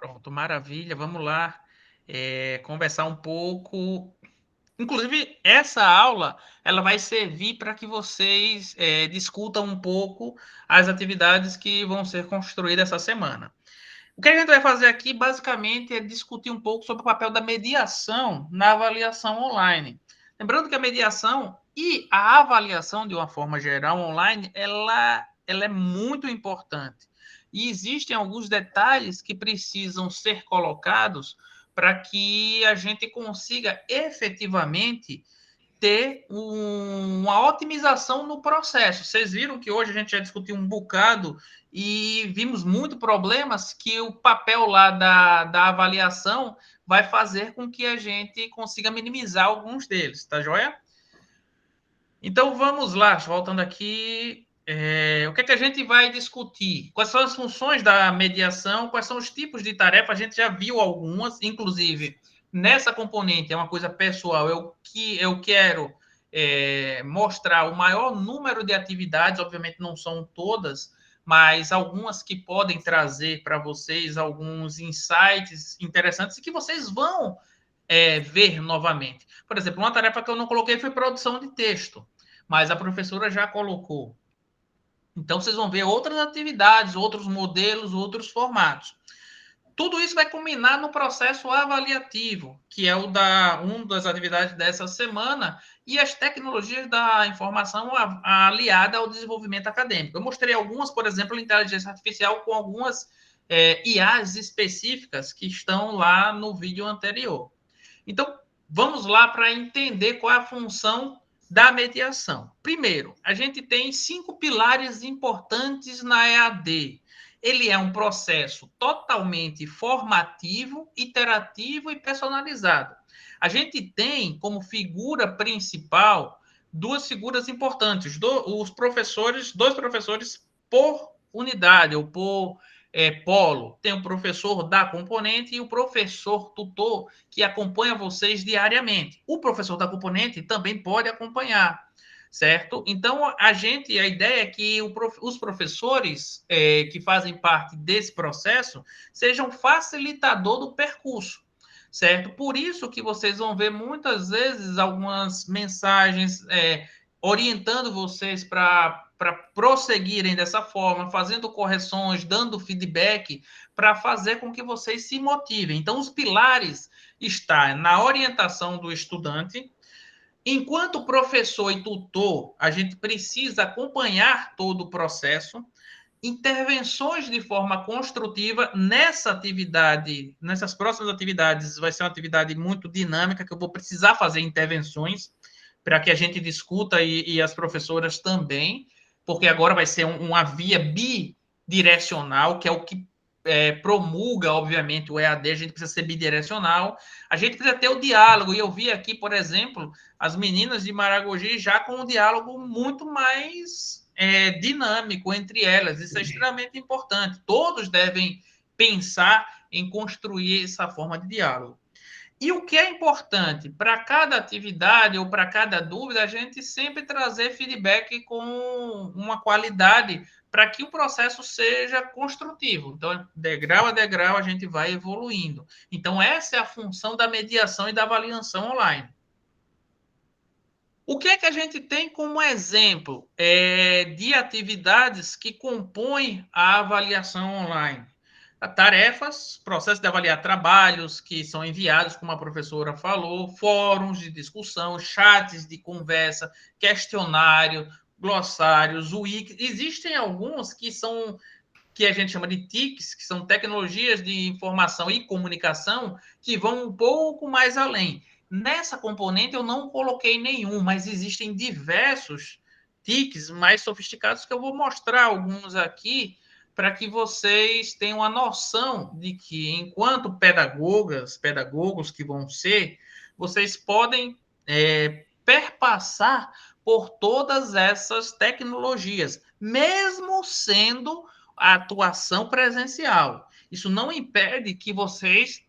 Pronto, maravilha. Vamos lá, conversar um pouco. Inclusive, essa aula ela vai servir para que vocês discutam um pouco as atividades que vão ser construídas essa semana. O que a gente vai fazer aqui, basicamente, é discutir um pouco sobre o papel da mediação na avaliação online. Lembrando que a mediação e a avaliação, de uma forma geral, online, ela é muito importante. E existem alguns detalhes que precisam ser colocados para que a gente consiga efetivamente ter uma otimização no processo. Vocês viram que hoje a gente já discutiu um bocado e vimos muito problemas que o papel lá da avaliação vai fazer com que a gente consiga minimizar alguns deles, tá joia? Então vamos lá, voltando aqui. O que é que a gente vai discutir? Quais são as funções da mediação? Quais são os tipos de tarefa? A gente já viu algumas, inclusive nessa componente, é uma coisa pessoal. Eu quero mostrar o maior número de atividades, obviamente não são todas, mas algumas que podem trazer para vocês alguns insights interessantes e que vocês vão ver novamente. Por exemplo, uma tarefa que eu não coloquei foi produção de texto, mas a professora já colocou. Então, vocês vão ver outras atividades, outros modelos, outros formatos. Tudo isso vai culminar no processo avaliativo, que é uma das atividades dessa semana, e as tecnologias da informação aliada ao desenvolvimento acadêmico. Eu mostrei algumas, por exemplo, inteligência artificial com algumas IAs específicas que estão lá no vídeo anterior. Então, vamos lá para entender qual é a função da mediação. Primeiro, a gente tem 5 pilares importantes na EAD. Ele é um processo totalmente formativo, iterativo e personalizado. A gente tem como figura principal duas figuras importantes, dois professores por unidade ou por polo. Tem o professor da componente e o professor tutor que acompanha vocês diariamente. O professor da componente também pode acompanhar, certo? Então, a ideia é que os professores que fazem parte desse processo sejam facilitador do percurso, certo? Por isso que vocês vão ver muitas vezes algumas mensagens orientando vocês para prosseguirem dessa forma, fazendo correções, dando feedback, para fazer com que vocês se motivem. Então, os pilares estão na orientação do estudante. Enquanto professor e tutor, a gente precisa acompanhar todo o processo, intervenções de forma construtiva nessa atividade, nessas próximas atividades, vai ser uma atividade muito dinâmica, que eu vou precisar fazer intervenções para que a gente discuta e as professoras também, porque agora vai ser uma via bidirecional, que é o que promulga, obviamente, o EAD, a gente precisa ser bidirecional, a gente precisa ter o diálogo, e eu vi aqui, por exemplo, as meninas de Maragogi já com um diálogo muito mais dinâmico entre elas. Isso é extremamente importante. Todos devem pensar em construir essa forma de diálogo. E o que é importante, para cada atividade ou para cada dúvida, a gente sempre trazer feedback com uma qualidade para que o processo seja construtivo. Então, degrau a degrau, a gente vai evoluindo. Então, essa é a função da mediação e da avaliação online. O que é que a gente tem como exemplo de atividades que compõem a avaliação online? Tarefas, processo de avaliar trabalhos que são enviados, como a professora falou, fóruns de discussão, chats de conversa, questionário, glossários, wiki. Existem alguns que a gente chama de TICs, que são tecnologias de informação e comunicação, que vão um pouco mais além. Nessa componente eu não coloquei nenhum, mas existem diversos TICs mais sofisticados que eu vou mostrar alguns aqui para que vocês tenham a noção de que, enquanto pedagogos que vão ser, vocês podem perpassar por todas essas tecnologias, mesmo sendo a atuação presencial. Isso não impede que vocês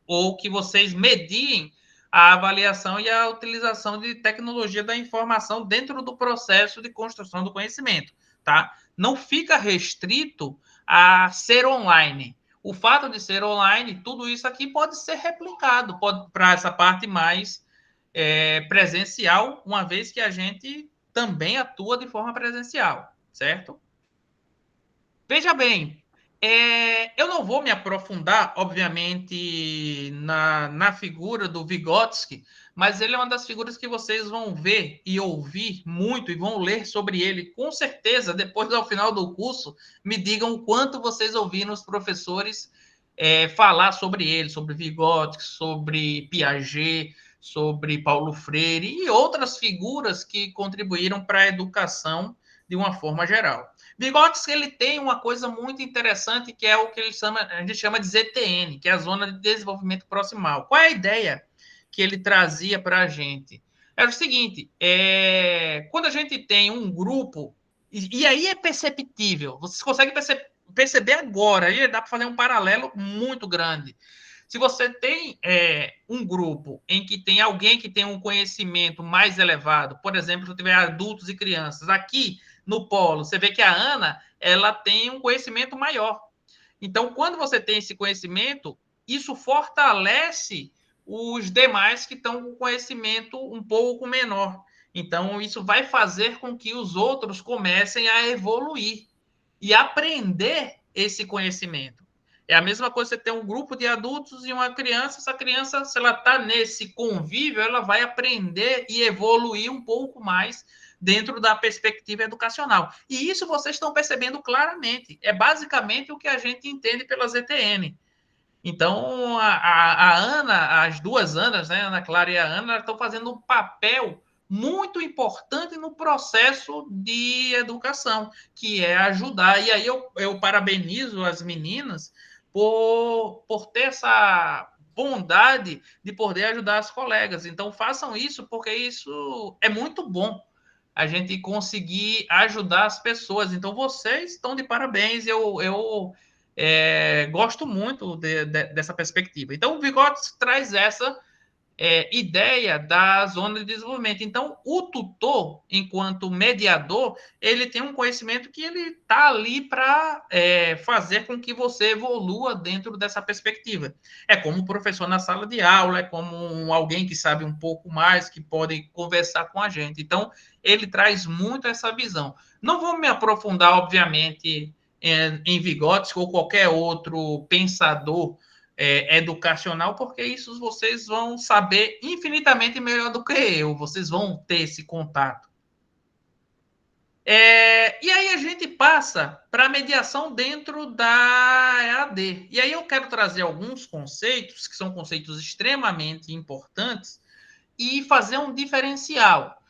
ou que vocês mediem a avaliação e a utilização de tecnologia da informação dentro do processo de construção do conhecimento, tá? Não fica restrito a ser online. o fato de ser online, tudo isso aqui pode ser replicado para essa parte mais presencial, uma vez que a gente também atua de forma presencial, certo? Veja bem, eu não vou me aprofundar, obviamente, na figura do Vygotsky, mas ele é uma das figuras que vocês vão ver e ouvir muito e vão ler sobre ele. Com certeza, depois, ao final do curso, me digam o quanto vocês ouviram os professores falar sobre ele, sobre Vygotsky, sobre Piaget, sobre Paulo Freire e outras figuras que contribuíram para a educação de uma forma geral. Vygotsky ele tem uma coisa muito interessante que é o que a gente chama de ZTN, que é a Zona de Desenvolvimento Proximal. Qual é a ideia que ele trazia para a gente? Era o seguinte, quando a gente tem um grupo, e aí é perceptível, vocês conseguem perceber agora, aí dá para fazer um paralelo muito grande. Se você tem um grupo em que tem alguém que tem um conhecimento mais elevado, por exemplo, se tiver adultos e crianças, aqui no polo, você vê que a Ana ela tem um conhecimento maior. Então, quando você tem esse conhecimento, isso fortalece os demais que estão com conhecimento um pouco menor. Então, isso vai fazer com que os outros comecem a evoluir e aprender esse conhecimento. É a mesma coisa você ter um grupo de adultos e uma criança. Essa criança, se ela está nesse convívio, ela vai aprender e evoluir um pouco mais dentro da perspectiva educacional. E isso vocês estão percebendo claramente. É basicamente o que a gente entende pela ZTN. Então, a Ana, as duas Anas, né, a Ana Clara e a Ana, estão fazendo um papel muito importante no processo de educação, que é ajudar. E aí eu parabenizo as meninas por ter essa bondade de poder ajudar as colegas. Então, façam isso, porque isso é muito bom. A gente conseguir ajudar as pessoas. Então, vocês estão de parabéns. Eu gosto muito dessa perspectiva. Então, o Vygotsky traz essa ideia da zona de desenvolvimento. Então, o tutor, enquanto mediador, ele tem um conhecimento que ele está ali para fazer com que você evolua dentro dessa perspectiva. É como o professor na sala de aula, é como alguém que sabe um pouco mais, que pode conversar com a gente. Então, ele traz muito essa visão. Não vou me aprofundar, obviamente, em Vygotsky ou qualquer outro pensador educacional, porque isso vocês vão saber infinitamente melhor do que eu, vocês vão ter esse contato. E aí a gente passa para a mediação dentro da EAD. E aí eu quero trazer alguns conceitos, que são conceitos extremamente importantes, e fazer um diferencial.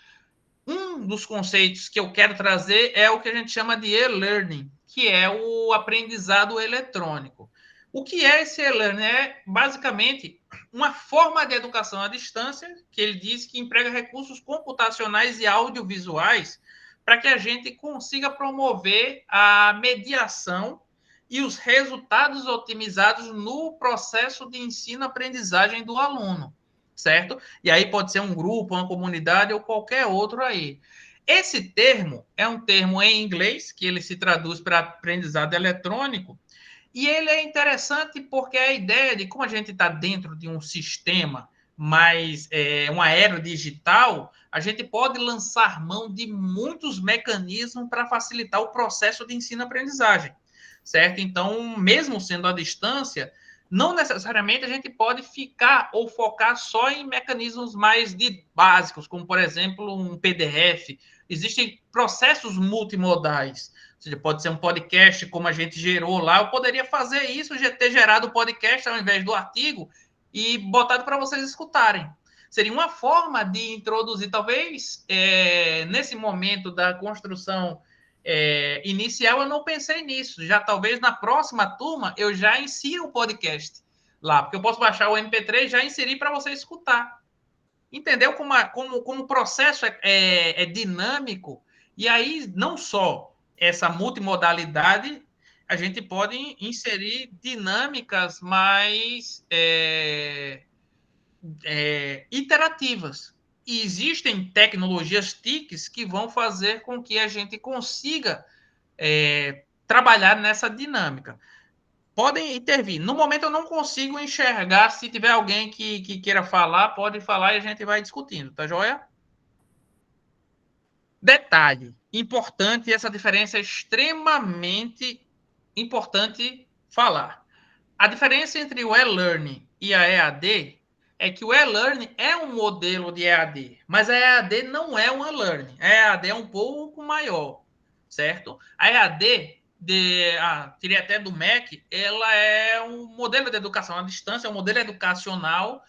Um dos conceitos que eu quero trazer é o que a gente chama de e-learning, que é o aprendizado eletrônico. O que é esse e-learning? É basicamente uma forma de educação à distância, que ele diz que emprega recursos computacionais e audiovisuais para que a gente consiga promover a mediação e os resultados otimizados no processo de ensino-aprendizagem do aluno, certo? E aí pode ser um grupo, uma comunidade ou qualquer outro aí. Esse termo é um termo em inglês, que ele se traduz para aprendizado eletrônico, e ele é interessante porque a ideia de como a gente está dentro de um sistema mais uma era digital, a gente pode lançar mão de muitos mecanismos para facilitar o processo de ensino-aprendizagem, certo? Então, mesmo sendo à distância, não necessariamente a gente pode ficar ou focar só em mecanismos mais básicos, como, por exemplo, um PDF. Existem processos multimodais. Ou seja, pode ser um podcast, como a gente gerou lá. Eu poderia fazer isso, ter gerado o podcast ao invés do artigo e botado para vocês escutarem. Seria uma forma de introduzir, talvez, nesse momento da construção inicial, eu não pensei nisso. Já talvez na próxima turma eu já insira o podcast lá, porque eu posso baixar o MP3 e já inserir para você escutar. Entendeu como o processo é dinâmico? E aí, não só essa multimodalidade, a gente pode inserir dinâmicas mais iterativas. E existem tecnologias TICs que vão fazer com que a gente consiga trabalhar nessa dinâmica. Podem intervir. No momento eu não consigo enxergar. Se tiver alguém que queira falar, pode falar e a gente vai discutindo, tá joia? Detalhe importante, essa diferença é extremamente importante falar. A diferença entre o e-learning e a EAD é que o e-learning é um modelo de EAD, mas a EAD não é um e-learning. A EAD é um pouco maior, certo? A EAD, tirei até do MEC, ela é um modelo de educação à distância, é um modelo educacional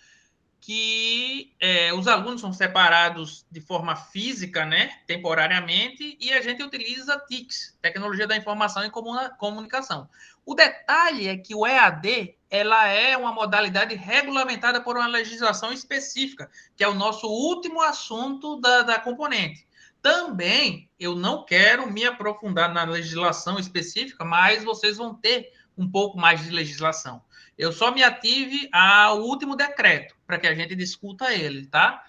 que os alunos são separados de forma física, né, temporariamente, e a gente utiliza TICs, Tecnologia da Informação e Comunicação. O detalhe é que o EAD ela é uma modalidade regulamentada por uma legislação específica, que é o nosso último assunto da componente. Também eu não quero me aprofundar na legislação específica, mas vocês vão ter um pouco mais de legislação. Eu só me ative ao último decreto, para que a gente discuta ele, tá?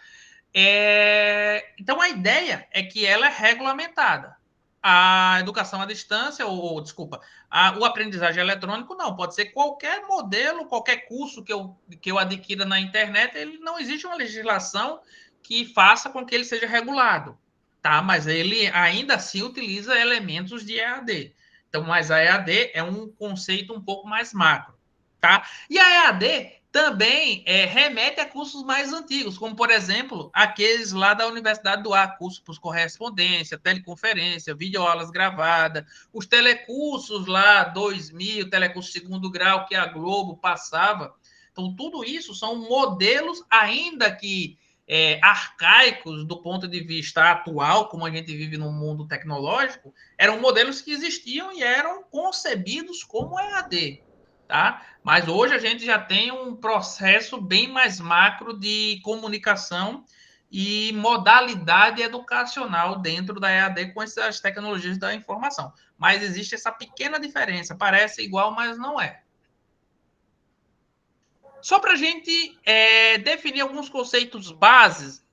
Então, a ideia é que ela é regulamentada. A educação à distância, desculpa, o aprendizagem eletrônico, não. Pode ser qualquer modelo, qualquer curso que eu adquira na internet, ele não existe uma legislação que faça com que ele seja regulado, tá? Mas ele ainda assim utiliza elementos de EAD. Então, mas a EAD é um conceito um pouco mais macro, tá? E a EAD também remete a cursos mais antigos, como, por exemplo, aqueles lá da Universidade do Ar, cursos por correspondência, teleconferência, videoaulas gravadas, os telecursos lá, 2000, telecurso segundo grau, que a Globo passava. Então, tudo isso são modelos, ainda que arcaicos do ponto de vista atual, como a gente vive no mundo tecnológico, eram modelos que existiam e eram concebidos como EAD. Tá? Mas hoje a gente já tem um processo bem mais macro de comunicação e modalidade educacional dentro da EAD com essas tecnologias da informação. Mas existe essa pequena diferença. Parece igual, mas não é. Só para a gente definir alguns conceitos bases,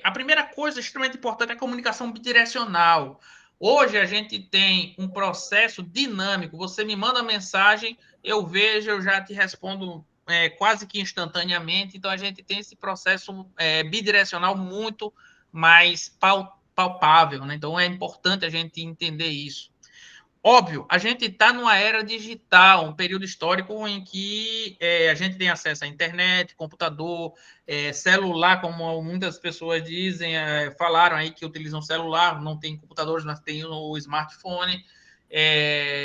a primeira coisa extremamente importante é a comunicação bidirecional. Hoje a gente tem um processo dinâmico. Você me manda mensagem, eu vejo, eu já te respondo quase que instantaneamente. Então a gente tem esse processo bidirecional muito mais palpável, né? Então é importante a gente entender isso. Óbvio, a gente está numa era digital, um período histórico em que a gente tem acesso à internet, computador, celular, como muitas pessoas dizem, falaram aí que utilizam celular, não tem computadores, mas tem o smartphone.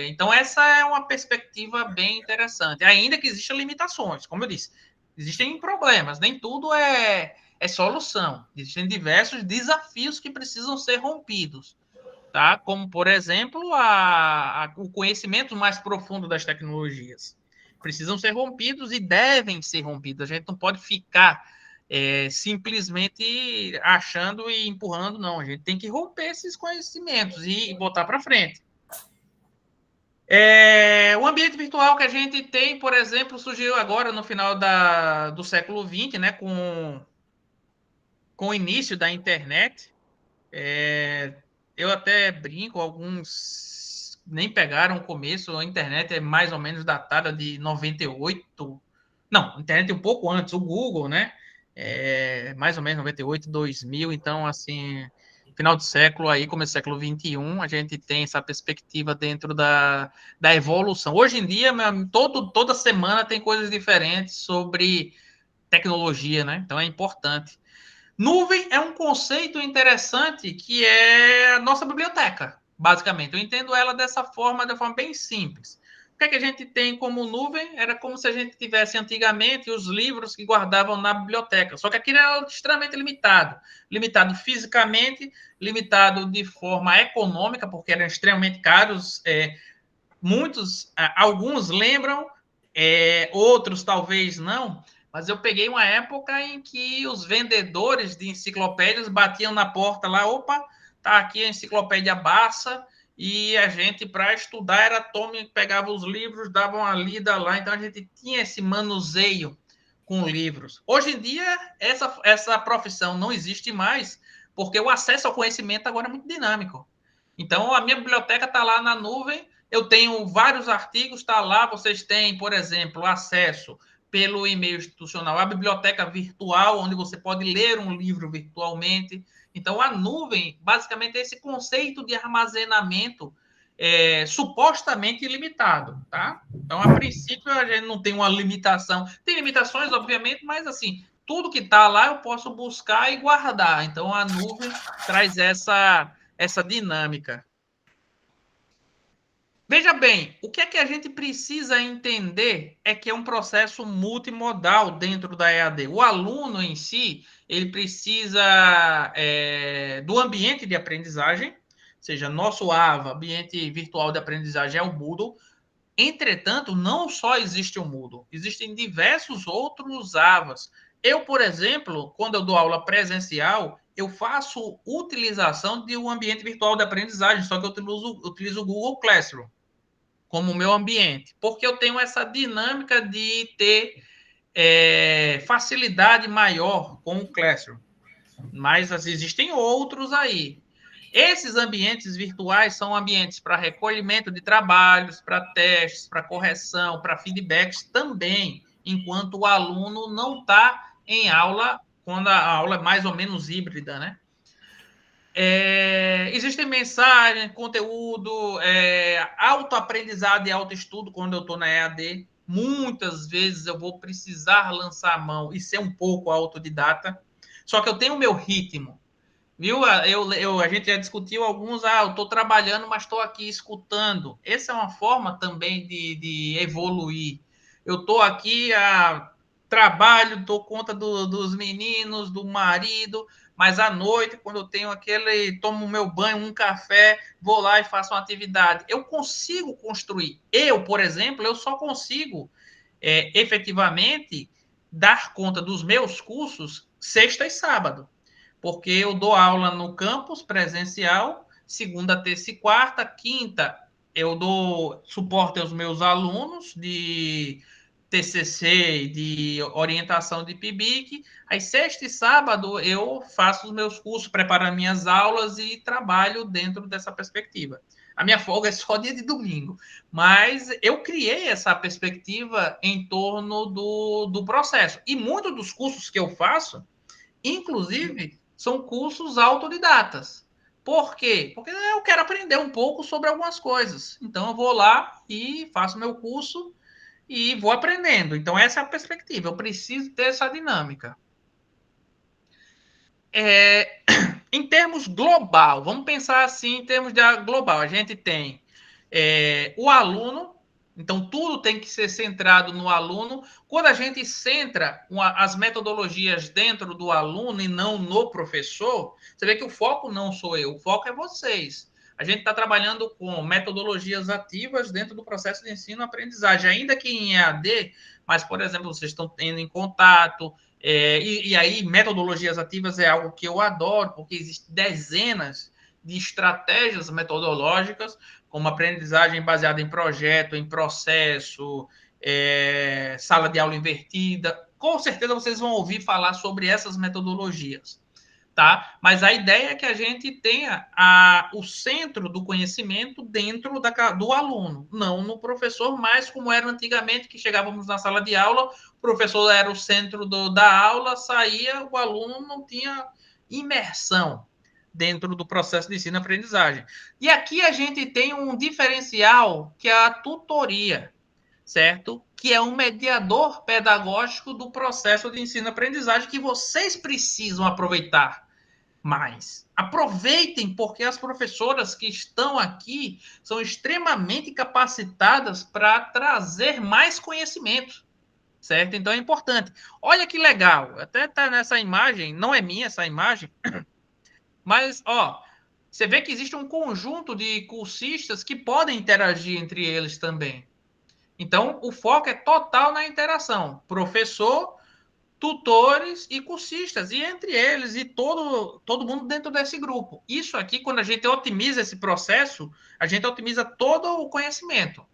Então, essa é uma perspectiva bem interessante, ainda que existam limitações, como eu disse, existem problemas, nem tudo é solução, existem diversos desafios que precisam ser rompidos, tá? Como, por exemplo, o conhecimento mais profundo das tecnologias. Precisam ser rompidos e devem ser rompidos. A gente não pode ficar simplesmente achando e empurrando, não. A gente tem que romper esses conhecimentos e botar para frente. O ambiente virtual que a gente tem, por exemplo, surgiu agora no final do século XX, né, com o início da internet. Eu até brinco, alguns nem pegaram o começo, a internet é mais ou menos datada de 98. Não, a internet é um pouco antes, o Google, né? Mais ou menos 98, 2000, então, assim, final do século aí, começo do século XXI, a gente tem essa perspectiva dentro da evolução. Hoje em dia, toda semana tem coisas diferentes sobre tecnologia, né? Então é importante. Nuvem é um conceito interessante que é a nossa biblioteca, basicamente. Eu entendo ela dessa forma, de forma bem simples. O que é que a gente tem como nuvem? Era como se a gente tivesse antigamente os livros que guardavam na biblioteca. Só que aquilo era extremamente limitado. Limitado fisicamente, limitado de forma econômica, porque eram extremamente caros. Alguns lembram, outros talvez não, mas eu peguei uma época em que os vendedores de enciclopédias batiam na porta lá, opa, tá aqui a enciclopédia Barça, e a gente, para estudar, pegava os livros, dava uma lida lá, então a gente tinha esse manuseio com livros. Hoje em dia, essa profissão não existe mais, porque o acesso ao conhecimento agora é muito dinâmico. Então, a minha biblioteca está lá na nuvem, Eu tenho vários artigos, está lá, vocês têm, por exemplo, acesso pelo e-mail institucional à biblioteca virtual, onde você pode ler um livro virtualmente. Então, a nuvem, basicamente, é esse conceito de armazenamento supostamente ilimitado, tá? Então, a princípio, a gente não tem uma limitação. Tem limitações, obviamente, mas, assim, tudo que está lá eu posso buscar e guardar. Então, a nuvem traz essa dinâmica. Veja bem, o que é que a gente precisa entender é que é um processo multimodal dentro da EAD. O aluno em si, ele precisa do ambiente de aprendizagem, ou seja, nosso AVA, ambiente virtual de aprendizagem, é o Moodle. Entretanto, não só existe o Moodle, existem diversos outros AVAs. Eu, por exemplo, quando eu dou aula presencial, eu faço utilização de um ambiente virtual de aprendizagem, só que eu utilizo o Google Classroom como meu ambiente, porque eu tenho essa dinâmica de ter facilidade maior com o Classroom. Mas existem outros aí. Esses ambientes virtuais são ambientes para recolhimento de trabalhos, para testes, para correção, para feedbacks também, enquanto o aluno não está em aula, quando a aula é mais ou menos híbrida, né? Existem mensagens, conteúdo, autoaprendizado e autoestudo quando eu estou na EAD. Muitas vezes eu vou precisar lançar a mão e ser um pouco autodidata. Só que eu tenho o meu ritmo. Viu? A gente já discutiu alguns. Eu estou trabalhando, mas estou aqui escutando. Essa é uma forma também de evoluir. Eu estou aqui, trabalho, dou conta dos meninos, do marido, mas à noite, quando eu tenho tomo meu banho, um café, vou lá e faço uma atividade. Eu consigo construir. Eu, por exemplo, eu só consigo efetivamente dar conta dos meus cursos sexta e sábado, porque eu dou aula no campus presencial, segunda, terça e quarta, quinta eu dou suporte aos meus alunos de TCC, de orientação de PIBIC. Aí, sexta e sábado, eu faço os meus cursos, preparo minhas aulas e trabalho dentro dessa perspectiva. A minha folga é só dia de domingo, mas eu criei essa perspectiva em torno do processo. E muitos dos cursos que eu faço, inclusive, são cursos autodidatas. Por quê? Porque eu quero aprender um pouco sobre algumas coisas. Então, eu vou lá e faço meu curso e vou aprendendo. Então, essa é a perspectiva. Eu preciso ter essa dinâmica. Em termos global, vamos pensar assim em termos de global. A gente tem o aluno, então tudo tem que ser centrado no aluno. Quando a gente centra as metodologias dentro do aluno e não no professor, você vê que o foco não sou eu, o foco é vocês. A gente está trabalhando com metodologias ativas dentro do processo de ensino-aprendizagem, ainda que em EAD, mas, por exemplo, vocês estão tendo em contato, e aí, metodologias ativas é algo que eu adoro, porque existem dezenas de estratégias metodológicas, como aprendizagem baseada em projeto, em processo, sala de aula invertida. Com certeza vocês vão ouvir falar sobre essas metodologias. Tá? Mas a ideia é que a gente tenha o centro do conhecimento dentro do aluno, não no professor, mais como era antigamente, que chegávamos na sala de aula, o professor era o centro da aula, saía, o aluno não tinha imersão dentro do processo de ensino-aprendizagem. E aqui a gente tem um diferencial, que é a tutoria, certo? Que é um mediador pedagógico do processo de ensino-aprendizagem que vocês precisam aproveitar mais. Aproveitem, porque as professoras que estão aqui são extremamente capacitadas para trazer mais conhecimento, certo? Então é importante. Olha que legal, até tá nessa imagem, não é minha essa imagem, mas ó, você vê que existe um conjunto de cursistas que podem interagir entre eles também. Então, o foco é total na interação. Professor, tutores e cursistas, e entre eles, e todo mundo dentro desse grupo. Isso aqui, quando a gente otimiza esse processo, a gente otimiza todo o conhecimento.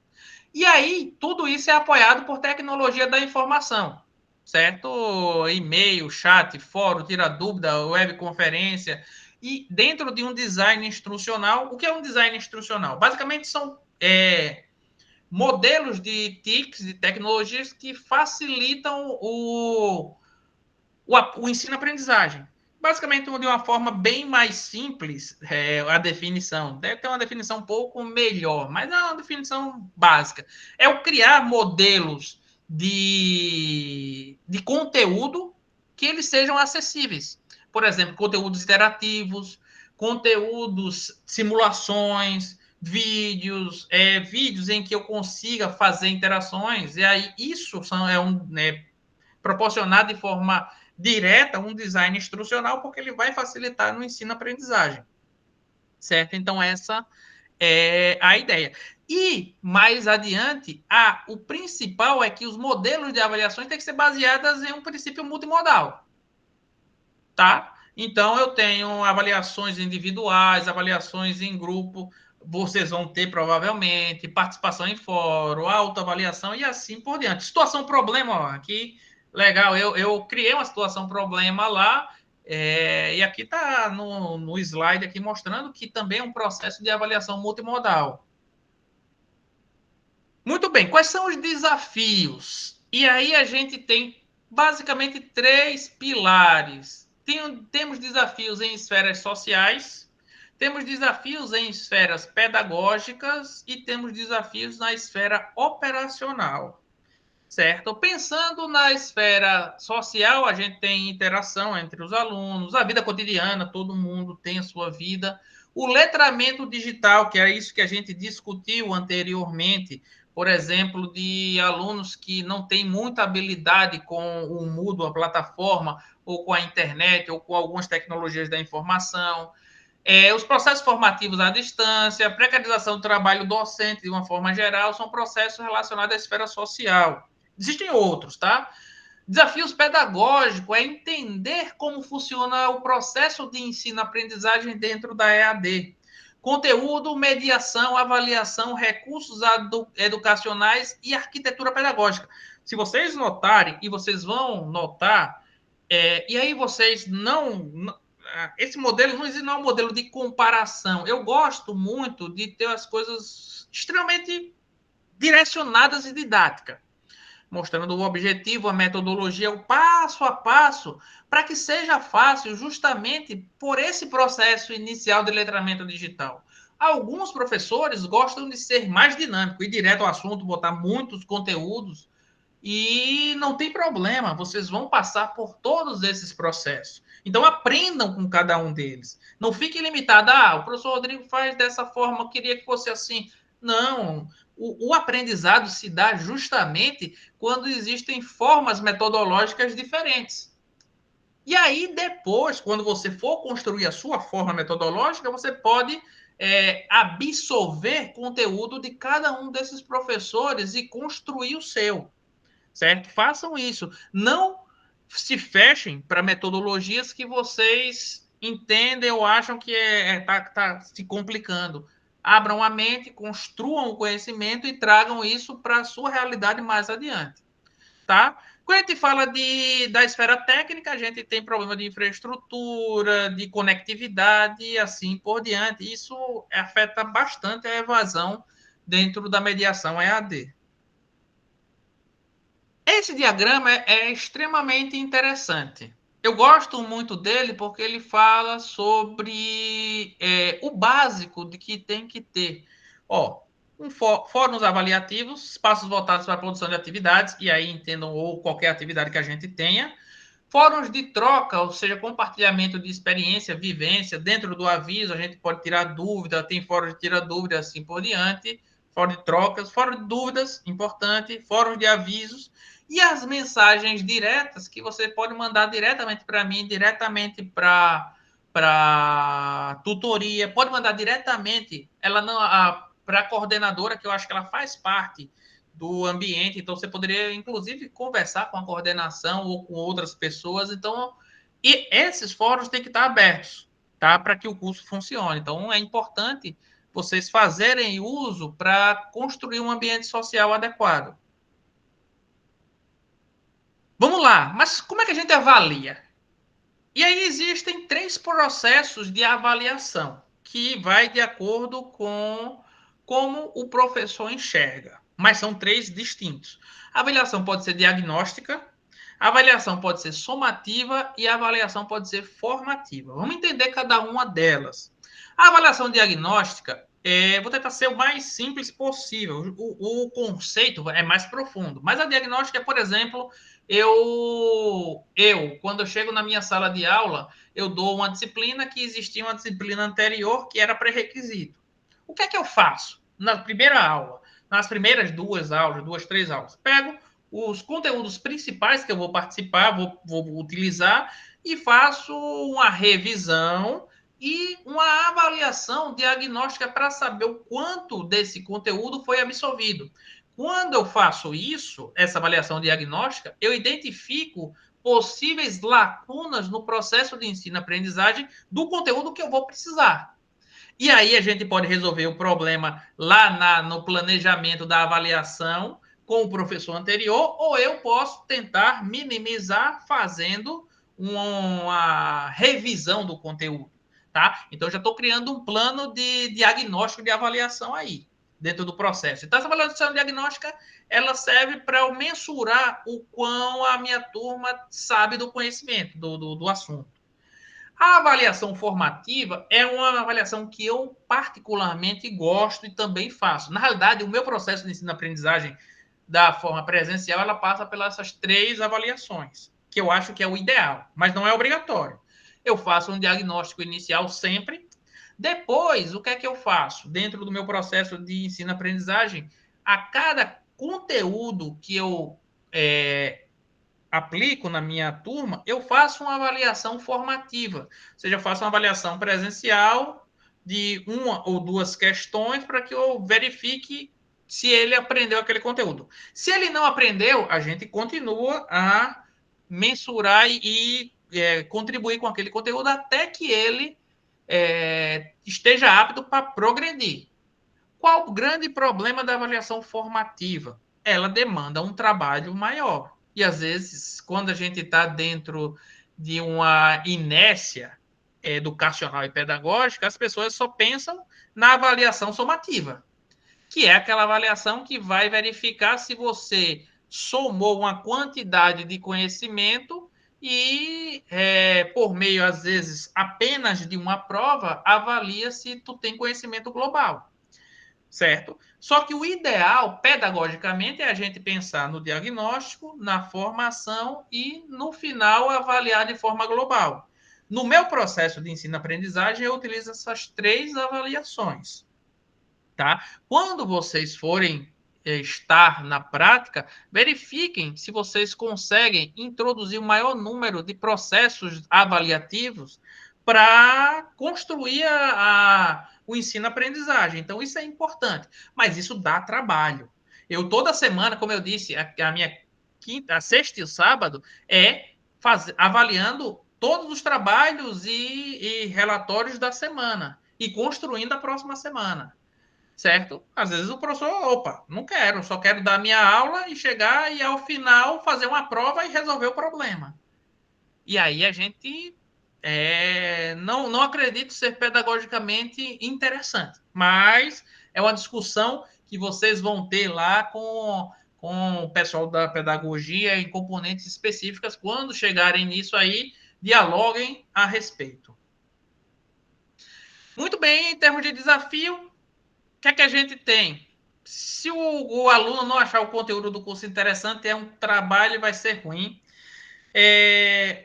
E aí, tudo isso é apoiado por tecnologia da informação, certo? E-mail, chat, fórum, tira dúvida, webconferência. E dentro de um design instrucional, o que é um design instrucional? Basicamente, são modelos de TICs, de tecnologias que facilitam o ensino-aprendizagem. Basicamente, de uma forma bem mais simples, a definição. Deve ter uma definição um pouco melhor, mas é uma definição básica. É o criar modelos de conteúdo que eles sejam acessíveis. Por exemplo, conteúdos interativos, conteúdos, simulações, vídeos em que eu consiga fazer interações, e aí isso proporcionado de forma direta um design instrucional, porque ele vai facilitar no ensino-aprendizagem, certo? Então, essa é a ideia. E, mais adiante, o principal é que os modelos de avaliações têm que ser baseados em um princípio multimodal, tá? Então, eu tenho avaliações individuais, avaliações em grupo, vocês vão ter provavelmente participação em fórum, autoavaliação e assim por diante. Situação problema, ó, aqui, legal, eu criei uma situação problema lá, e aqui está no slide aqui mostrando que também é um processo de avaliação multimodal. Muito bem, quais são os desafios? E aí a gente tem basicamente três pilares. Temos desafios em esferas sociais, temos desafios em esferas pedagógicas e temos desafios na esfera operacional, certo? Pensando na esfera social, a gente tem interação entre os alunos, a vida cotidiana, todo mundo tem a sua vida. O letramento digital, que é isso que a gente discutiu anteriormente, por exemplo, de alunos que não têm muita habilidade com o Moodle, a plataforma, ou com a internet, ou com algumas tecnologias da informação. Os processos formativos à distância, a precarização do trabalho docente, de uma forma geral, são processos relacionados à esfera social. Existem outros, tá? Desafios pedagógicos é entender como funciona o processo de ensino-aprendizagem dentro da EAD. Conteúdo, mediação, avaliação, recursos educacionais e arquitetura pedagógica. Se vocês notarem, e vocês vão notar, e aí vocês esse modelo não é um modelo de comparação. Eu gosto muito de ter as coisas extremamente direcionadas e didáticas, mostrando o objetivo, a metodologia, o passo a passo, para que seja fácil justamente por esse processo inicial de letramento digital. Alguns professores gostam de ser mais dinâmico, ir direto ao assunto, botar muitos conteúdos, e não tem problema, vocês vão passar por todos esses processos. Então, aprendam com cada um deles. Não fique limitado, o professor Rodrigo faz dessa forma, eu queria que fosse assim. Não, o aprendizado se dá justamente quando existem formas metodológicas diferentes. E aí, depois, quando você for construir a sua forma metodológica, você pode absorver conteúdo de cada um desses professores e construir o seu, certo? Façam isso. Não se fechem para metodologias que vocês entendem ou acham que tá se complicando. Abram a mente, construam o conhecimento e tragam isso para a sua realidade mais adiante, tá? Quando a gente fala da esfera técnica, a gente tem problema de infraestrutura, de conectividade e assim por diante. Isso afeta bastante a evasão dentro da mediação EAD. Esse diagrama é extremamente interessante. Eu gosto muito dele porque ele fala sobre o básico de que tem que ter. Ó, fóruns avaliativos, espaços voltados para a produção de atividades, e aí entendam ou qualquer atividade que a gente tenha. Fóruns de troca, ou seja, compartilhamento de experiência, vivência. Dentro do aviso, a gente pode tirar dúvida, tem fórum de tirar dúvida, assim por diante. Fórum de trocas, fórum de dúvidas, importante. Fórum de avisos. E as mensagens diretas que você pode mandar diretamente para mim, diretamente para tutoria, pode mandar diretamente, ela não para a coordenadora, que eu acho que ela faz parte do ambiente, então você poderia inclusive conversar com a coordenação ou com outras pessoas, então e esses fóruns têm que estar abertos, tá? Para que o curso funcione. Então é importante vocês fazerem uso para construir um ambiente social adequado. Vamos lá, mas como é que a gente avalia? E aí existem três processos de avaliação que vai de acordo com como o professor enxerga, mas são 3 distintos. A avaliação pode ser diagnóstica, a avaliação pode ser somativa e a avaliação pode ser formativa. Vamos entender cada uma delas. A avaliação diagnóstica, vou tentar ser o mais simples possível. O conceito é mais profundo, mas a diagnóstica é, por exemplo, quando eu chego na minha sala de aula, eu dou uma disciplina que existia uma disciplina anterior que era pré-requisito. O que é que eu faço na primeira aula? Nas primeiras 2 aulas, 2, 3 aulas, pego os conteúdos principais que eu vou participar, vou utilizar e faço uma revisão e uma avaliação diagnóstica para saber o quanto desse conteúdo foi absorvido. Quando eu faço isso, essa avaliação diagnóstica, eu identifico possíveis lacunas no processo de ensino-aprendizagem do conteúdo que eu vou precisar. E aí a gente pode resolver o problema lá no planejamento da avaliação com o professor anterior, ou eu posso tentar minimizar fazendo uma revisão do conteúdo, tá? Então, eu já estou criando um plano de diagnóstico de avaliação aí, dentro do processo. Então, essa avaliação diagnóstica, ela serve para eu mensurar o quão a minha turma sabe do conhecimento, do assunto. A avaliação formativa é uma avaliação que eu particularmente gosto e também faço. Na realidade, o meu processo de ensino-aprendizagem da forma presencial, ela passa pelas essas 3 avaliações, que eu acho que é o ideal, mas não é obrigatório. Eu faço um diagnóstico inicial sempre. Depois, o que é que eu faço? Dentro do meu processo de ensino-aprendizagem, a cada conteúdo que eu aplico na minha turma, eu faço uma avaliação formativa, ou seja, eu faço uma avaliação presencial de 1 ou 2 questões para que eu verifique se ele aprendeu aquele conteúdo. Se ele não aprendeu, a gente continua a mensurar e contribuir com aquele conteúdo até que ele esteja apto para progredir. Qual o grande problema da avaliação formativa? Ela demanda um trabalho maior. E às vezes, quando a gente está dentro de uma inércia educacional e pedagógica, as pessoas só pensam na avaliação somativa, que é aquela avaliação que vai verificar se você somou uma quantidade de conhecimento e, por meio, às vezes, apenas de uma prova, avalia se tu tem conhecimento global, certo? Só que o ideal, pedagogicamente, é a gente pensar no diagnóstico, na formação e, no final, avaliar de forma global. No meu processo de ensino-aprendizagem, eu utilizo essas 3 avaliações, tá? Quando vocês forem estar na prática, verifiquem se vocês conseguem introduzir o maior número de processos avaliativos para construir o ensino-aprendizagem. Então, isso é importante, mas isso dá trabalho. Eu, toda semana, como eu disse, a minha a sexta e o sábado avaliando todos os trabalhos e relatórios da semana e construindo a próxima semana, certo? Às vezes o professor, opa, não quero, só quero dar minha aula e chegar e ao final fazer uma prova e resolver o problema. E aí a gente não acredito ser pedagogicamente interessante, mas é uma discussão que vocês vão ter lá com o pessoal da pedagogia em componentes específicas. Quando chegarem nisso aí, dialoguem a respeito. Muito bem, em termos de desafio, o que é que a gente tem? Se o aluno não achar o conteúdo do curso interessante, é um trabalho e vai ser ruim.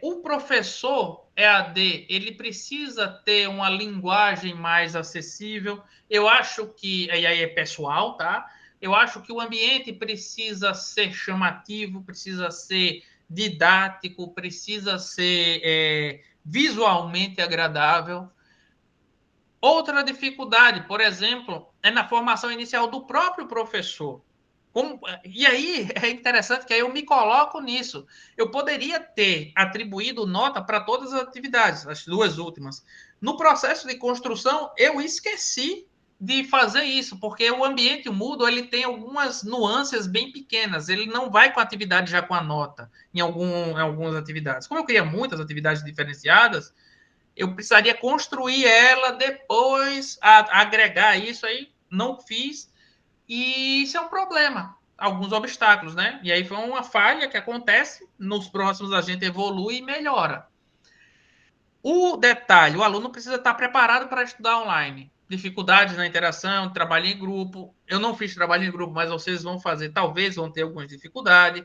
O professor EAD, ele precisa ter uma linguagem mais acessível. Eu acho que, e aí é pessoal, tá? Eu acho que o ambiente precisa ser chamativo, precisa ser didático, precisa ser visualmente agradável. Outra dificuldade, por exemplo, é na formação inicial do próprio professor. E aí é interessante que aí eu me coloco nisso. Eu poderia ter atribuído nota para todas as atividades, as 2 últimas. No processo de construção, eu esqueci de fazer isso, porque o ambiente mudo ele tem algumas nuances bem pequenas. Ele não vai com a atividade já com a nota em algumas atividades. Como eu queria muitas atividades diferenciadas, eu precisaria construir ela, depois agregar isso aí. não fiz, e isso é um problema, alguns obstáculos, né? E aí foi uma falha que acontece, nos próximos a gente evolui e melhora. O detalhe, o aluno precisa estar preparado para estudar online. Dificuldades na interação, trabalho em grupo. Eu não fiz trabalho em grupo, mas vocês vão fazer, talvez vão ter algumas dificuldades.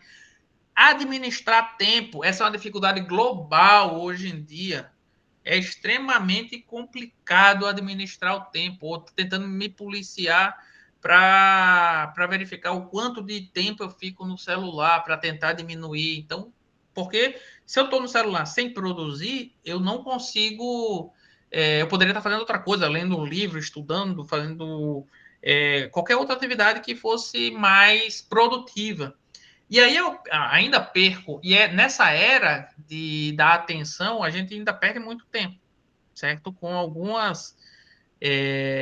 Administrar tempo, essa é uma dificuldade global hoje em dia. É extremamente complicado administrar o tempo. Ou tentando me policiar para verificar o quanto de tempo eu fico no celular, para tentar diminuir. Então, porque se eu estou no celular sem produzir, eu não consigo. Eu poderia estar fazendo outra coisa, lendo um livro, estudando, fazendo qualquer outra atividade que fosse mais produtiva. E aí eu ainda perco, e é nessa era da atenção, a gente ainda perde muito tempo, certo? Com algumas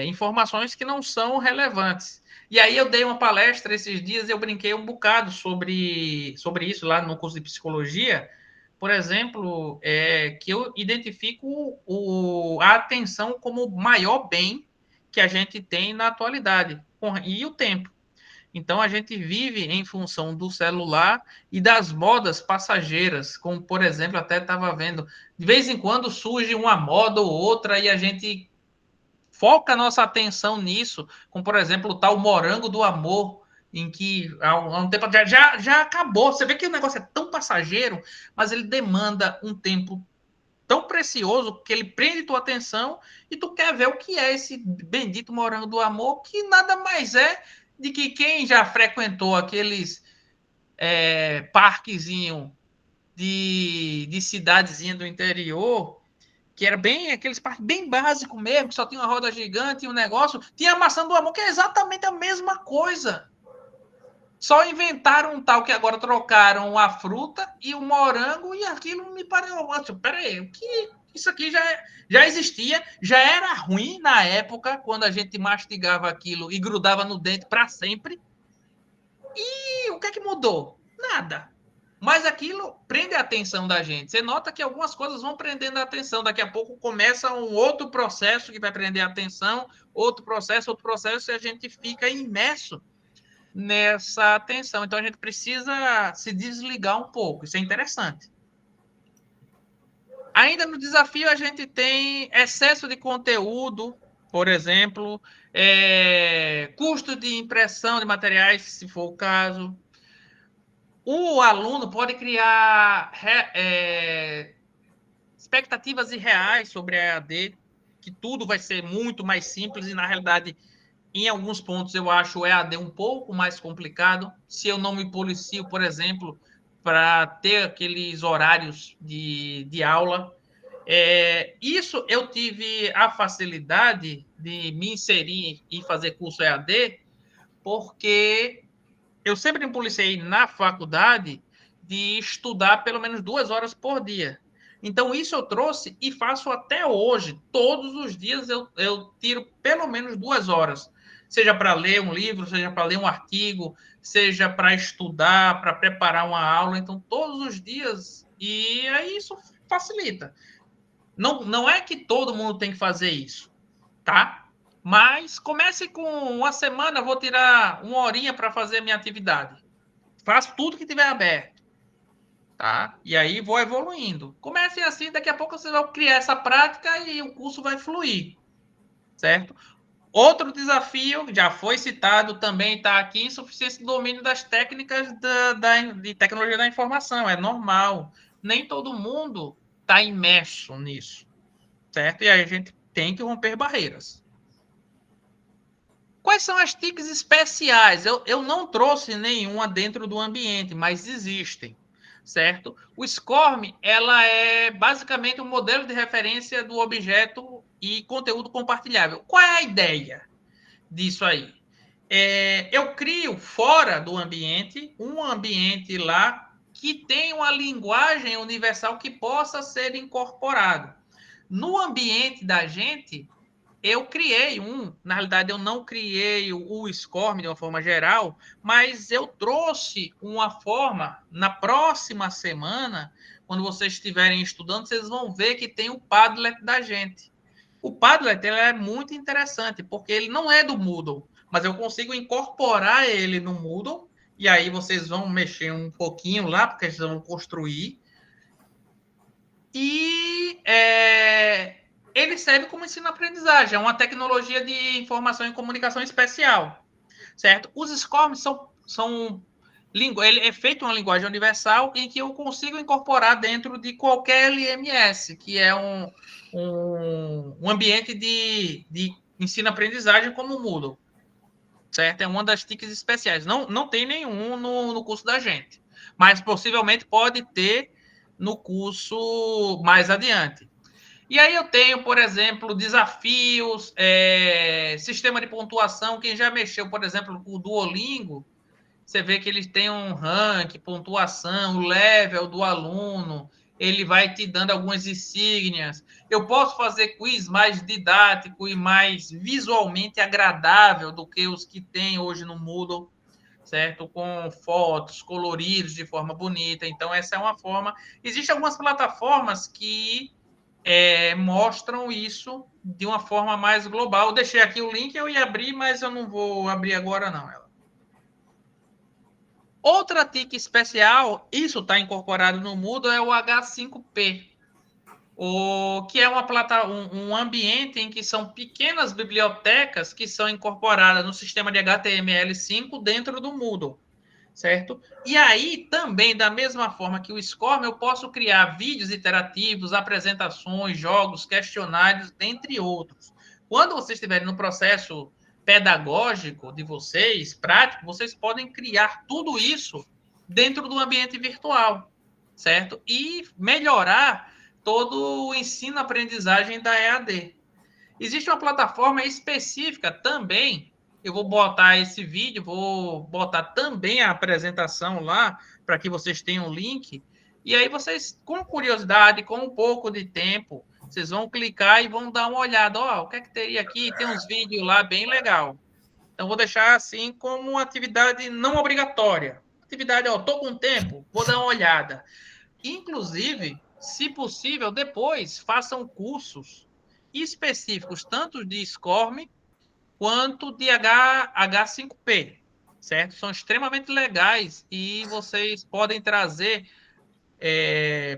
informações que não são relevantes. E aí eu dei uma palestra esses dias e eu brinquei um bocado sobre isso lá no curso de psicologia. Por exemplo, que eu identifico a atenção como o maior bem que a gente tem na atualidade, e o tempo. Então a gente vive em função do celular e das modas passageiras, como por exemplo, até estava vendo, de vez em quando surge uma moda ou outra e a gente foca a nossa atenção nisso, como por exemplo o tal morango do amor, em que há um tempo já acabou. Você vê que o negócio é tão passageiro, mas ele demanda um tempo tão precioso que ele prende tua atenção e tu quer ver o que é esse bendito morango do amor, que nada mais é de que quem já frequentou aqueles parquezinho de cidadezinha do interior, que era bem aqueles parques bem básicos mesmo, que só tinha uma roda gigante e um negócio, tinha a maçã do amor, que é exatamente a mesma coisa. Só inventaram um tal que agora trocaram a fruta e o morango, e aquilo me pareceu. Peraí, o que isso aqui já existia, já era ruim na época, quando a gente mastigava aquilo e grudava no dente para sempre. E o que é que mudou? Nada. Mas aquilo prende a atenção da gente. Você nota que algumas coisas vão prendendo a atenção. Daqui a pouco começa um outro processo que vai prender a atenção, outro processo, e a gente fica imerso nessa atenção. Então a gente precisa se desligar um pouco. Isso é interessante. Ainda no desafio, a gente tem excesso de conteúdo, por exemplo, custo de impressão de materiais, se for o caso. O aluno pode criar expectativas irreais sobre a EAD, que tudo vai ser muito mais simples, e na realidade, em alguns pontos, eu acho o EAD um pouco mais complicado. Se eu não me policio, por exemplo, para ter aqueles horários de aula. Isso eu tive a facilidade de me inserir e fazer curso EAD, porque eu sempre me policiei na faculdade de estudar pelo menos 2 horas por dia. Então, isso eu trouxe e faço até hoje. Todos os dias eu tiro pelo menos 2 horas. Seja para ler um livro, seja para ler um artigo, seja para estudar, para preparar uma aula. Então, todos os dias. E aí isso facilita. Não é que todo mundo tem que fazer isso, tá? Mas comece com uma semana, vou tirar uma horinha para fazer minha atividade. Faço tudo que tiver aberto, tá? E aí vou evoluindo. Comece assim, daqui a pouco você vai criar essa prática e o curso vai fluir, certo? Outro desafio, já foi citado, também está aqui, insuficiência do domínio das técnicas de tecnologia da informação. É normal. Nem todo mundo está imerso nisso, certo? E aí a gente tem que romper barreiras. Quais são as TICs especiais? Eu não trouxe nenhuma dentro do ambiente, mas existem, certo? O SCORM, ela é basicamente um modelo de referência do objeto e conteúdo compartilhável. Qual é a ideia disso aí? Eu crio fora do ambiente um ambiente lá que tem uma linguagem universal que possa ser incorporado. No ambiente da gente, eu criei na realidade eu não criei o SCORM de uma forma geral, mas eu trouxe uma forma, na próxima semana, quando vocês estiverem estudando, vocês vão ver que tem o Padlet da gente. O Padlet ele é muito interessante, porque ele não é do Moodle, mas eu consigo incorporar ele no Moodle, e aí vocês vão mexer um pouquinho lá, porque eles vão construir, e ele serve como ensino-aprendizagem, é uma tecnologia de informação e comunicação especial, certo? Os SCORMs são ele é feito uma linguagem universal em que eu consigo incorporar dentro de qualquer LMS, que é um ambiente de ensino-aprendizagem como o Moodle, certo? É uma das TICs especiais. Não tem nenhum no curso da gente, mas possivelmente pode ter no curso mais adiante. E aí eu tenho, por exemplo, desafios, sistema de pontuação. Quem já mexeu, por exemplo, com o Duolingo, você vê que eles têm um rank, pontuação, o level do aluno, ele vai te dando algumas insígnias. Eu posso fazer quiz mais didático e mais visualmente agradável do que os que tem hoje no Moodle, certo? Com fotos coloridos de forma bonita. Então, essa é uma forma. Existem algumas plataformas que mostram isso de uma forma mais global. Eu deixei aqui o link, eu ia abrir, mas eu não vou abrir agora, não. Outra TIC especial, isso está incorporado no Moodle, é o H5P, que é um ambiente em que são pequenas bibliotecas que são incorporadas no sistema de HTML5 dentro do Moodle, certo? E aí, também, da mesma forma que o SCORM, eu posso criar vídeos interativos, apresentações, jogos, questionários, dentre outros. Quando vocês estiverem no processo pedagógico de vocês, prático, vocês podem criar tudo isso dentro do ambiente virtual, certo? E melhorar todo o ensino-aprendizagem da EAD. Existe uma plataforma específica também. Eu vou botar esse vídeo, vou botar também a apresentação lá, para que vocês tenham o link. E aí vocês, com curiosidade, com um pouco de tempo, vocês vão clicar e vão dar uma olhada. Ó, o que é que teria aqui? Tem uns vídeos lá bem legal. Então, vou deixar assim como uma atividade não obrigatória. Atividade, ó, tô com tempo, vou dar uma olhada. Inclusive, se possível, depois façam cursos específicos, tanto de SCORM quanto de H5P, certo? São extremamente legais e vocês podem trazer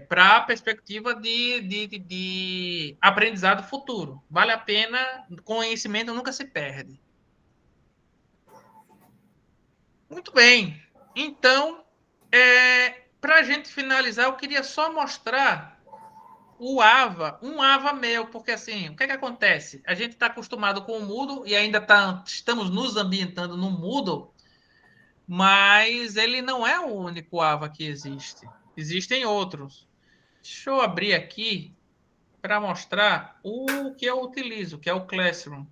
para a perspectiva de aprendizado futuro. Vale a pena, conhecimento nunca se perde. Muito bem. Então, para a gente finalizar, eu queria só mostrar um AVA meu, porque assim, o que é que acontece? A gente está acostumado com o Moodle e ainda estamos nos ambientando no Moodle, mas ele não é o único AVA que existe. Existem outros. Deixa eu abrir aqui para mostrar o que eu utilizo, que é o Classroom.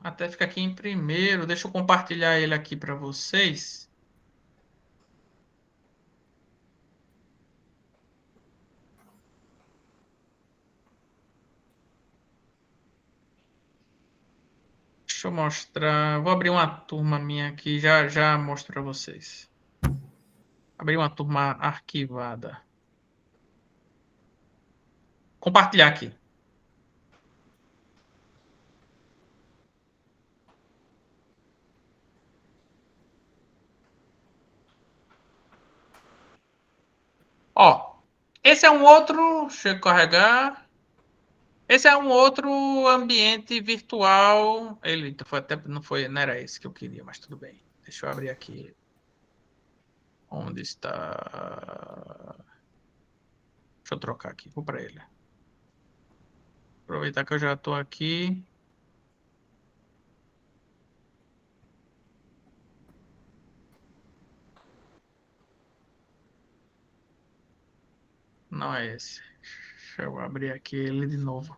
Até fica aqui em primeiro. Deixa eu compartilhar ele aqui para vocês. Deixa eu mostrar. Vou abrir uma turma minha aqui, já mostro para vocês. Abrir uma turma arquivada. Compartilhar aqui. Ó, esse é um outro. Deixa eu carregar. Esse é um outro ambiente virtual. Ele foi até não foi, não era esse que eu queria, mas tudo bem. Deixa eu abrir aqui. Onde está? Deixa eu trocar aqui. Vou para ele. Aproveitar que eu já estou aqui. Não é esse. Deixa eu abrir aqui ele de novo.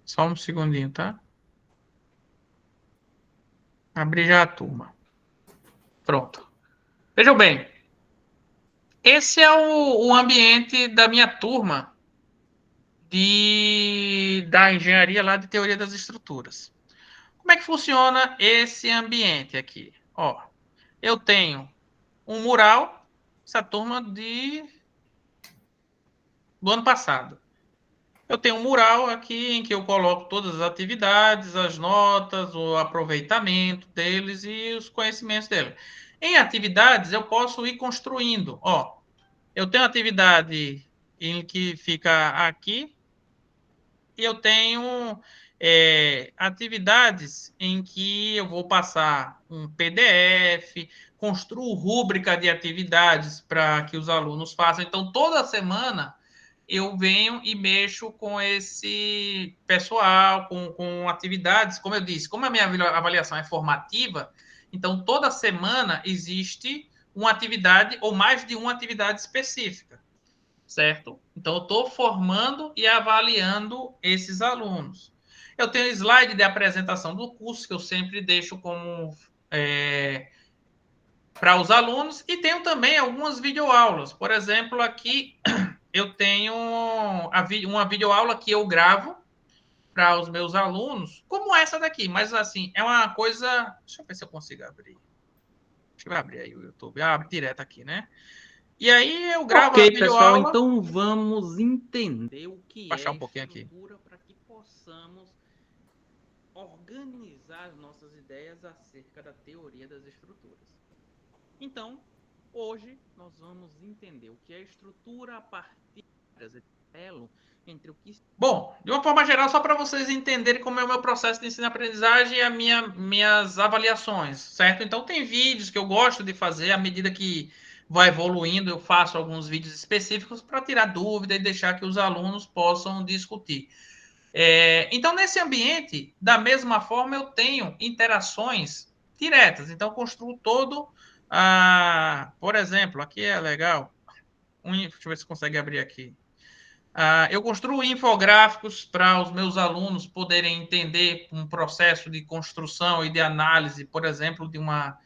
Só um segundinho, tá? Abrir já a turma. Pronto. Vejam bem, esse é o ambiente da minha turma da engenharia lá de teoria das estruturas. Como é que funciona esse ambiente aqui? Ó, eu tenho um mural essa turma do ano passado. Eu tenho um mural aqui em que eu coloco todas as atividades, as notas, o aproveitamento deles e os conhecimentos deles. Em atividades, eu posso ir construindo. Ó, eu tenho atividade em que fica aqui e eu tenho atividades em que eu vou passar um PDF, construo rúbrica de atividades para que os alunos façam. Então, toda semana eu venho e mexo com esse pessoal, com atividades, como eu disse, como a minha avaliação é formativa, então toda semana existe uma atividade ou mais de uma atividade específica, certo? Então eu estou formando e avaliando esses alunos. Eu tenho slide de apresentação do curso que eu sempre deixo como para os alunos e tenho também algumas videoaulas. Por exemplo, aqui eu tenho uma videoaula que eu gravo para os meus alunos, como essa daqui, mas assim, é uma coisa. Deixa eu ver se eu consigo abrir. Deixa eu abrir aí o YouTube. Abre direto aqui, né? E aí eu gravo a Ok, pessoal, videoaula. então vamos entender o Vou que baixar é um pouquinho aqui. estrutura para que possamos organizar nossas ideias acerca da teoria das estruturas. Então, hoje nós vamos entender o que é estrutura a partir de elo entre o que. Bom, de uma forma geral, só para vocês entenderem como é o meu processo de ensino-aprendizagem e minhas avaliações, certo? Então, tem vídeos que eu gosto de fazer à medida que vai evoluindo, eu faço alguns vídeos específicos para tirar dúvida e deixar que os alunos possam discutir. Então, nesse ambiente, da mesma forma, eu tenho interações diretas. Então, eu construo todo. Por exemplo, aqui é legal. Deixa eu ver se consegue abrir aqui. Eu construo infográficos para os meus alunos poderem entender um processo de construção e de análise, por exemplo, de uma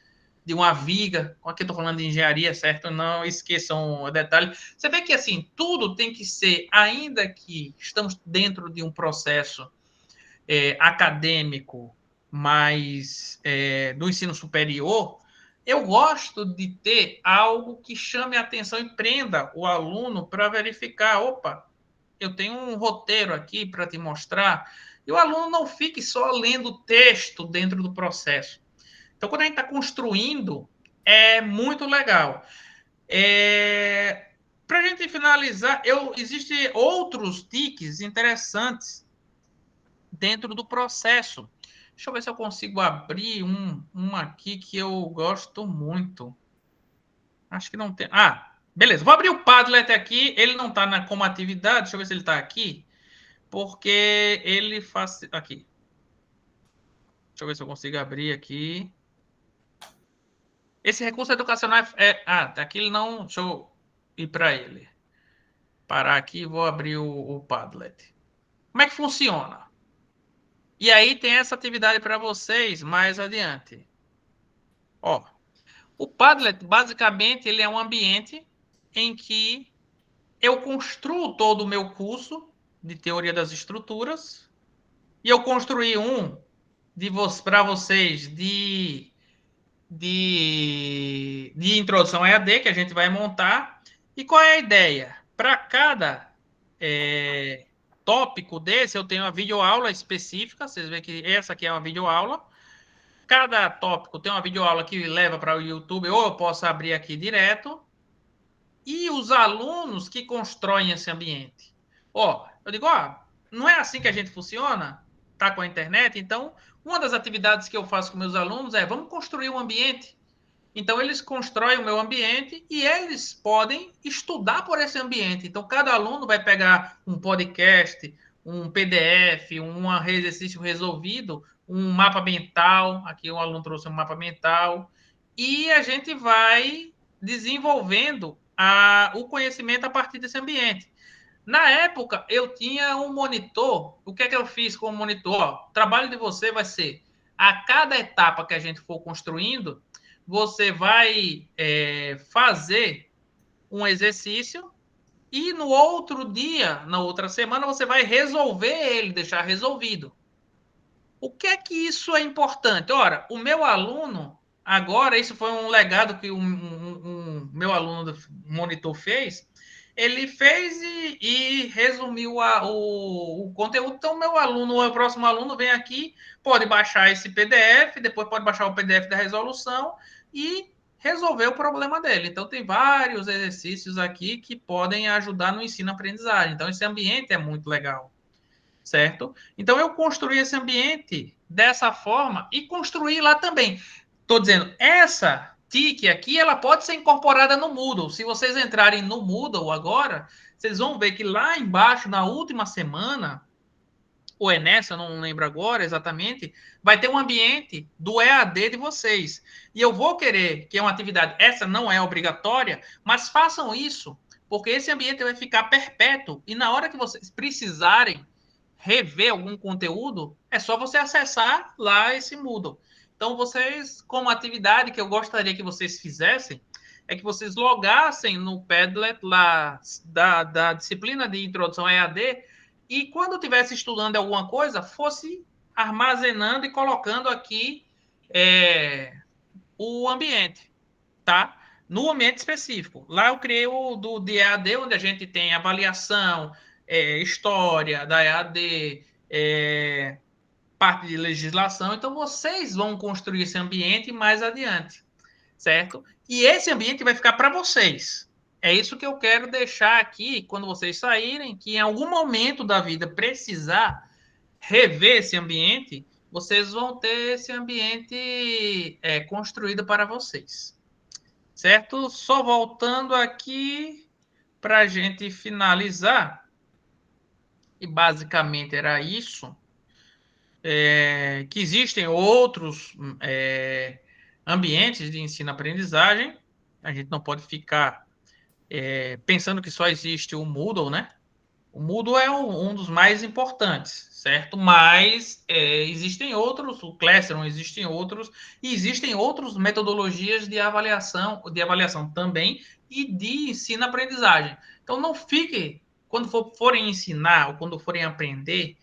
viga. Aqui estou falando de engenharia, certo? Não esqueçam o detalhe. Você vê que assim, tudo tem que ser, ainda que estamos dentro de um processo acadêmico, mas do ensino superior, eu gosto de ter algo que chame a atenção e prenda o aluno para verificar, opa, eu tenho um roteiro aqui para te mostrar, e o aluno não fique só lendo texto dentro do processo. Então, quando a gente está construindo, é muito legal. Para a gente finalizar, existem outros tiques interessantes dentro do processo. Deixa eu ver se eu consigo abrir um aqui que eu gosto muito. Acho que não tem. Beleza. Vou abrir o Padlet aqui. Ele não está como atividade. Deixa eu ver se ele está aqui. Porque ele faz. Aqui. Deixa eu ver se eu consigo abrir aqui. Esse recurso educacional aqui ele não. Deixa eu ir para ele. Parar aqui e vou abrir o Padlet. Como é que funciona? E aí tem essa atividade para vocês mais adiante. Ó, o Padlet, basicamente, ele é um ambiente em que eu construo todo o meu curso de teoria das estruturas e eu construí um para vocês de introdução a EAD, que a gente vai montar. E qual é a ideia? Para cada tópico desse, eu tenho uma videoaula específica. Vocês veem que essa aqui é uma videoaula. Cada tópico tem uma videoaula que leva para o YouTube, ou eu posso abrir aqui direto. E os alunos que constroem esse ambiente. Eu digo, não é assim que a gente funciona? Tá com a internet? Então, uma das atividades que eu faço com meus alunos é, vamos construir um ambiente. Então, eles constroem o meu ambiente e eles podem estudar por esse ambiente. Então, cada aluno vai pegar um podcast, um PDF, um exercício resolvido, um mapa mental. Aqui o aluno trouxe um mapa mental. E a gente vai desenvolvendo o conhecimento a partir desse ambiente. Na época, eu tinha um monitor. O que é que eu fiz com o monitor? O trabalho de você vai ser, a cada etapa que a gente for construindo, você vai fazer um exercício e no outro dia, na outra semana, você vai resolver ele, deixar resolvido. O que é que isso é importante? Ora, o meu aluno, agora, isso foi um legado que um meu aluno do monitor fez, ele fez e resumiu o conteúdo. Então, o próximo aluno vem aqui, pode baixar esse PDF, depois pode baixar o PDF da resolução e resolver o problema dele. Então, tem vários exercícios aqui que podem ajudar no ensino-aprendizagem. Então, esse ambiente é muito legal, certo? Então, eu construí esse ambiente dessa forma e construí lá também. Estou dizendo, essa TIC aqui, ela pode ser incorporada no Moodle. Se vocês entrarem no Moodle agora, vocês vão ver que lá embaixo, na última semana, ou é nessa, eu não lembro agora exatamente, vai ter um ambiente do EAD de vocês. E eu vou querer que é uma atividade, essa não é obrigatória, mas façam isso, porque esse ambiente vai ficar perpétuo. E na hora que vocês precisarem rever algum conteúdo, é só você acessar lá esse Moodle. Então, vocês, como atividade que eu gostaria que vocês fizessem, é que vocês logassem no Padlet lá da disciplina de introdução à EAD e quando estivesse estudando alguma coisa, fosse armazenando e colocando aqui o ambiente, tá? No ambiente específico. Lá eu criei o do EAD, onde a gente tem avaliação, história da EAD, parte de legislação. Então, vocês vão construir esse ambiente mais adiante, certo? E esse ambiente vai ficar para vocês. É isso que eu quero deixar aqui quando vocês saírem, que em algum momento da vida precisar rever esse ambiente, vocês vão ter esse ambiente construído para vocês, certo? Só voltando aqui para a gente finalizar, e basicamente era isso, que existem outros ambientes de ensino-aprendizagem, a gente não pode ficar pensando que só existe o Moodle, né? O Moodle é um dos mais importantes, certo? Mas existem outros, o Classroom, existem outros, e existem outras metodologias de avaliação também e de ensino-aprendizagem. Então, não fiquem, quando forem ensinar ou quando forem aprender,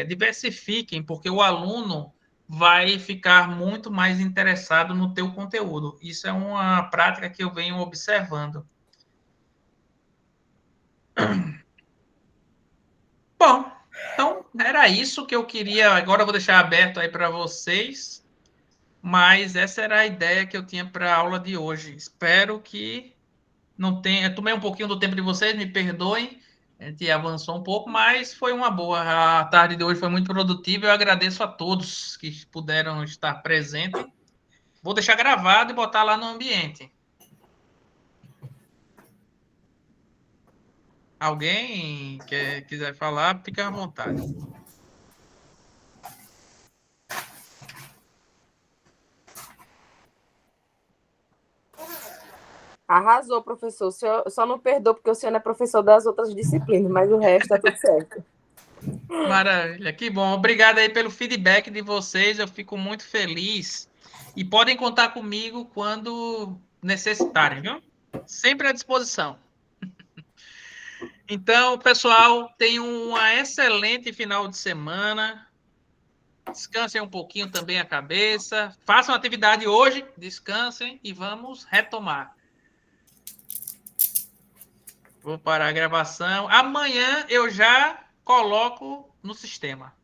diversifiquem, porque o aluno vai ficar muito mais interessado no teu conteúdo. Isso é uma prática que eu venho observando. Bom, então era isso que eu queria. Agora eu vou deixar aberto aí para vocês, mas essa era a ideia que eu tinha para a aula de hoje. Espero que não tenha. Eu tomei um pouquinho do tempo de vocês, me perdoem. A gente avançou um pouco, mas foi uma boa. A tarde de hoje foi muito produtiva. Eu agradeço a todos que puderam estar presentes. Vou deixar gravado e botar lá no ambiente. Alguém quiser falar, fica à vontade. Arrasou, professor. O senhor só não perdoa porque o senhor não é professor das outras disciplinas, mas o resto tá tudo certo. Maravilha, que bom. Obrigado aí pelo feedback de vocês. Eu fico muito feliz. E podem contar comigo quando necessitarem, viu? Sempre à disposição. Então, pessoal, tenham uma excelente final de semana. Descansem um pouquinho também a cabeça. Façam atividade hoje, descansem e vamos retomar. Vou parar a gravação. Amanhã eu já coloco no sistema.